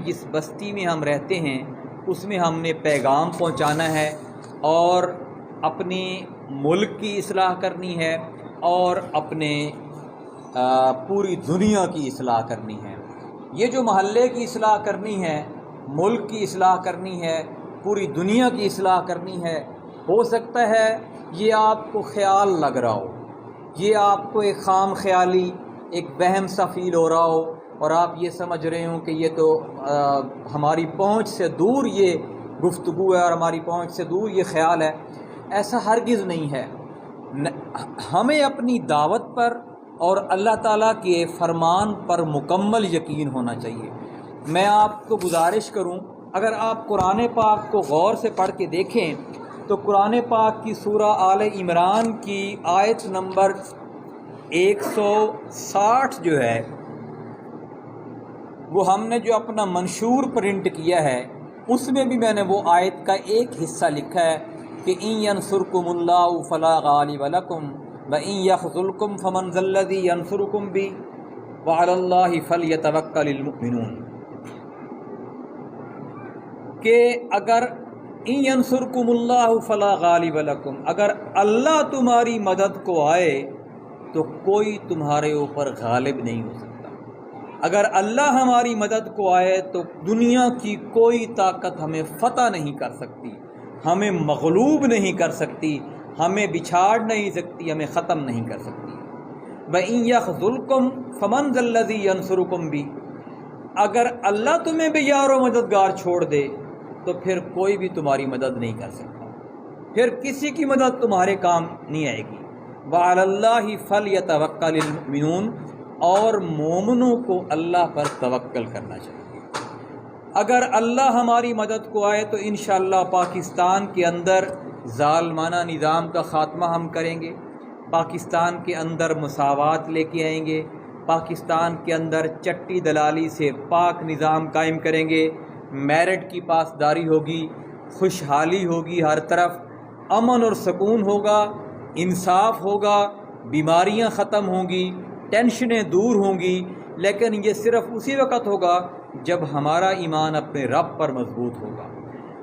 جس بستی میں ہم رہتے ہیں اس میں ہم نے پیغام پہنچانا ہے اور اپنے ملک کی اصلاح کرنی ہے اور اپنے پوری دنیا کی اصلاح کرنی ہے۔ یہ جو محلے کی اصلاح کرنی ہے، ملک کی اصلاح کرنی ہے، پوری دنیا کی اصلاح کرنی ہے، ہو سکتا ہے یہ آپ کو خیال لگ رہا ہو، یہ آپ کو ایک خام خیالی، ایک وہم سا فیل ہو رہا ہو اور آپ یہ سمجھ رہے ہوں کہ یہ تو ہماری پہنچ سے دور یہ گفتگو ہے اور ہماری پہنچ سے دور یہ خیال ہے۔ ایسا ہرگز نہیں ہے۔ ہمیں اپنی دعوت پر اور اللہ تعالیٰ کے فرمان پر مکمل یقین ہونا چاہیے۔ میں آپ کو گزارش کروں، اگر آپ قرآن پاک کو غور سے پڑھ کے دیکھیں تو قرآن پاک کی سورہ آل عمران کی آیت نمبر 160 جو ہے وہ ہم نے جو اپنا منشور پرنٹ کیا ہے اس میں بھی میں نے وہ آیت کا ایک حصہ لکھا ہے کہ ان ینصرکم اللہ فلا غالب لکم وان یخذلکم فمن ذا الذی ینصرکم بہ وعلی اللہ فلیتوکل المؤمنون، کہ اگر ان ینصرکم اللہ فلا غالب لکم، اگر اللہ تمہاری مدد کو آئے تو کوئی تمہارے اوپر غالب نہیں ہو سکتا۔ اگر اللہ ہماری مدد کو آئے تو دنیا کی کوئی طاقت ہمیں فتح نہیں کر سکتی، ہمیں مغلوب نہیں کر سکتی، ہمیں بچھاڑ نہیں سکتی، ہمیں ختم نہیں کر سکتی۔ وَإِن يَخْذُلْكُمْ فَمَنْ ذَا الَّذِي يَنْصُرُكُمْ بِهِ، اگر اللہ تمہیں بھی یار و مددگار چھوڑ دے تو پھر کوئی بھی تمہاری مدد نہیں کر سکتا، پھر کسی کی مدد تمہارے کام نہیں آئے گی۔ وَعَلَى اللَّهِ فَلْيَتَوَكَّلِ الْمُؤْمِنُونَ، اور مومنوں کو اللہ پر توکل کرنا چاہیے۔ اگر اللہ ہماری مدد کو آئے تو انشاءاللہ پاکستان کے اندر ظالمانہ نظام کا خاتمہ ہم کریں گے، پاکستان کے اندر مساوات لے کے آئیں گے، پاکستان کے اندر چٹی دلالی سے پاک نظام قائم کریں گے، میرٹ کی پاسداری ہوگی، خوشحالی ہوگی، ہر طرف امن اور سکون ہوگا، انصاف ہوگا، بیماریاں ختم ہوں گی، ٹینشنیں دور ہوں گی، لیکن یہ صرف اسی وقت ہوگا جب ہمارا ایمان اپنے رب پر مضبوط ہوگا۔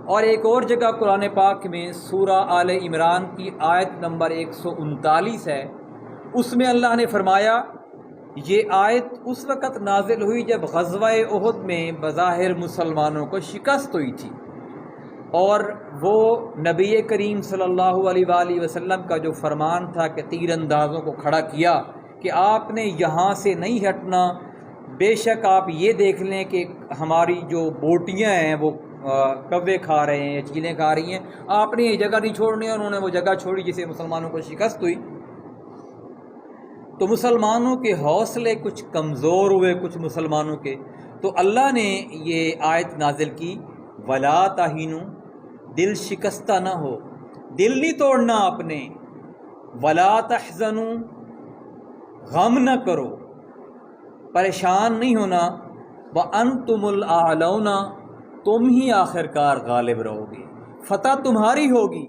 اور ایک اور جگہ قرآن پاک میں سورہ آل عمران کی آیت نمبر 139 ہے، اس میں اللہ نے فرمایا، یہ آیت اس وقت نازل ہوئی جب غزوہ احد میں بظاہر مسلمانوں کو شکست ہوئی تھی، اور وہ نبی کریم صلی اللہ علیہ وآلہ وسلم کا جو فرمان تھا کہ تیر اندازوں کو کھڑا کیا کہ آپ نے یہاں سے نہیں ہٹنا، بے شک آپ یہ دیکھ لیں کہ ہماری جو بوٹیاں ہیں وہ کوے کھا رہے ہیں، چیلیں کھا رہی ہیں، آپ نے یہ جگہ نہیں چھوڑنی، اور انہوں نے وہ جگہ چھوڑی جسے مسلمانوں کو شکست ہوئی۔ تو مسلمانوں کے حوصلے کچھ کمزور ہوئے، کچھ مسلمانوں کے، تو اللہ نے یہ آیت نازل کی، وَلَا تَهِنُوا، دل شکستہ نہ ہو، دل نہیں توڑنا اپنے، وَلَا تَحْزَنُوا، غم نہ کرو، پریشان نہیں ہونا، وَأَنْتُمُ الْأَعْلَوْنَ، تم ہی آخر کار غالب رہو گے، فتح تمہاری ہوگی،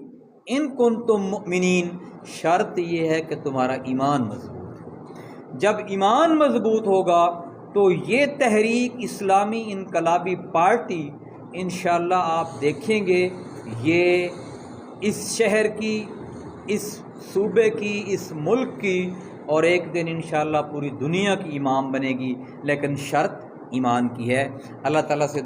ان کنتم مؤمنین، شرط یہ ہے کہ تمہارا ایمان مضبوط ہو۔ جب ایمان مضبوط ہوگا تو یہ تحریک اسلامی انقلابی پارٹی انشاءاللہ آپ دیکھیں گے، یہ اس شہر کی، اس صوبے کی، اس ملک کی، اور ایک دن انشاءاللہ پوری دنیا کی امام بنے گی، لیکن شرط ایمان کی ہے۔ اللہ تعالیٰ سے